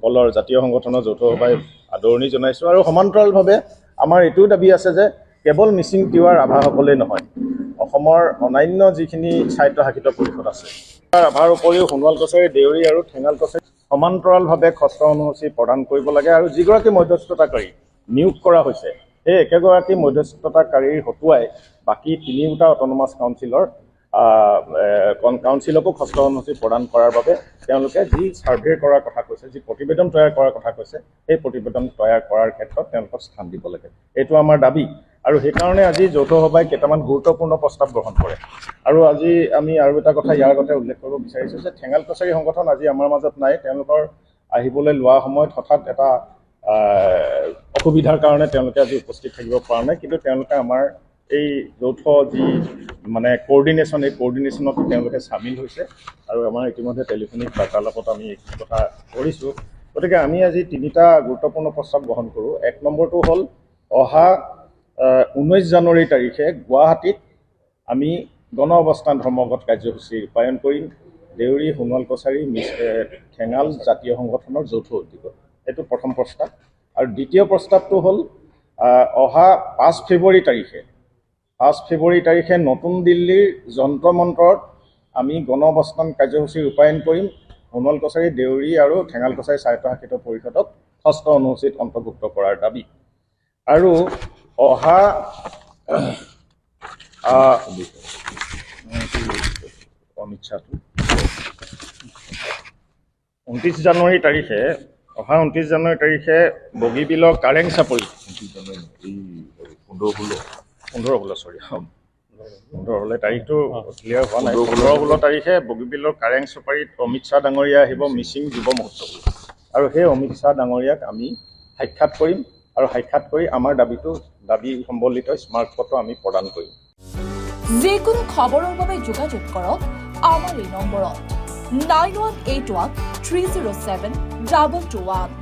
সকলৰ জাতীয় সংগঠনৰ যৌথ সভাই আদৰণি জনাইছোঁ আৰু সমান্তৰালভাৱে আমাৰ এইটোও দাবী আছে যে কেৱল মিচিং তিৱাৰ ৰাভাসকলেই নহয়, অসমৰ অন্যান্য যিখিনি স্বায়ত্তশাসিত পৰিষদ আছে তাৰ ৰাভাৰ উপৰিও সোণোৱাল কছাৰী, দেউৰী আৰু ঠেঙাল কছাৰী সমান্তৰালভাৱে খচৰা অনুসূচী প্ৰদান কৰিব লাগে আৰু যিগৰাকী মধ্যস্থতাকাৰী নিয়োগ কৰা হৈছে সেই একেগৰাকী মধ্যস্থতাকাৰীৰ হতুৱাই বাকী তিনিওটা অট'নমাছ কাউন্সিলকো খচৰা অনুসূচী প্ৰদান কৰাৰ বাবে তেওঁলোকে যি ছাৰ্ভে কৰাৰ কথা কৈছে, যি প্ৰতিবেদন তৈয়াৰ কৰাৰ কথা কৈছে, সেই প্ৰতিবেদন তৈয়াৰ কৰাৰ ক্ষেত্ৰত তেওঁলোকক স্থান দিব লাগে। এইটো আমাৰ দাবী আৰু সেইকাৰণে আজি যৌথ সভাই কেইটামান গুৰুত্বপূৰ্ণ প্ৰস্তাৱ গ্ৰহণ কৰে। আৰু আজি আমি আৰু এটা কথা ইয়াৰ আগতে উল্লেখ কৰিব বিচাৰিছোঁ যে ঠেঙাল কছাৰী সংগঠন আজি আমাৰ মাজত নাই। তেওঁলোকৰ আহিবলৈ লোৱা সময়ত হঠাৎ এটা অসুবিধাৰ কাৰণে তেওঁলোকে আজি উপস্থিত থাকিব পৰা নাই, কিন্তু তেওঁলোকে আমাৰ এই যৌথ যি মানে কোঅৰ্ডিনেশ্যন, এই কোঅৰ্ডিনেশ্যনত তেওঁলোকে চামিল হৈছে আৰু আমাৰ ইতিমধ্যে টেলিফোনিক বাৰ্তালাপত আমি এইখিনি কথা কৰিছোঁ। গতিকে আমি আজি তিনিটা গুৰুত্বপূৰ্ণ প্ৰস্তাৱ গ্ৰহণ কৰোঁ। এক নম্বৰটো হ'ল অহা 19 জানুৱাৰী তাৰিখে গুৱাহাটীত আমি গণ অৱস্থান ধৰ্মঘট কাৰ্যসূচী ৰূপায়ণ কৰিম দেউৰী, সোণোৱাল কছাৰী, ঠেঙাল জাতীয় সংগঠনৰ যৌথ উদ্যোগত। এইটো প্ৰথম প্ৰস্তাৱ। আৰু দ্বিতীয় প্ৰস্তাৱটো হ'ল অহা 5 ফেব্ৰুৱাৰী তাৰিখে নতুন দিল্লীৰ যন্ত্ৰ মন্ত্ৰত আমি গণ অৱস্থান কাৰ্যসূচী ৰূপায়ণ কৰিম সোণোৱাল কছাৰী, দেউৰী আৰু ঠেঙাল কছাৰী স্বায়ত্তশাসিত পৰিষদক ষষ্ঠ অনুসূচীত অন্তৰ্ভুক্ত কৰাৰ দাবী। আৰু অহা 29 জানুৱাৰী তাৰিখে বগীবিলৰ কাৰেং চাপৰি 15 তাৰিখটো ক্লিয়াৰ হোৱা নাই। 15-16 তাৰিখে বগীবিলৰ কাৰেং চাপৰিত অমিত শ্বাহ ডাঙৰীয়া আহিব মিচিং যুৱ মহোৎসৱ আৰু সেই অমিত শ্বাহ ডাঙৰীয়াক আমি সাক্ষাৎ কৰিম আৰু সাক্ষাৎ কৰি আমাৰ দাবী সম্বলিত স্মাৰকপত্ৰ আমি প্ৰদান কৰিম। যিকোনো খবৰৰ বাবে যোগাযোগ কৰক আমাৰ এই নম্বৰত 9181 307 2221।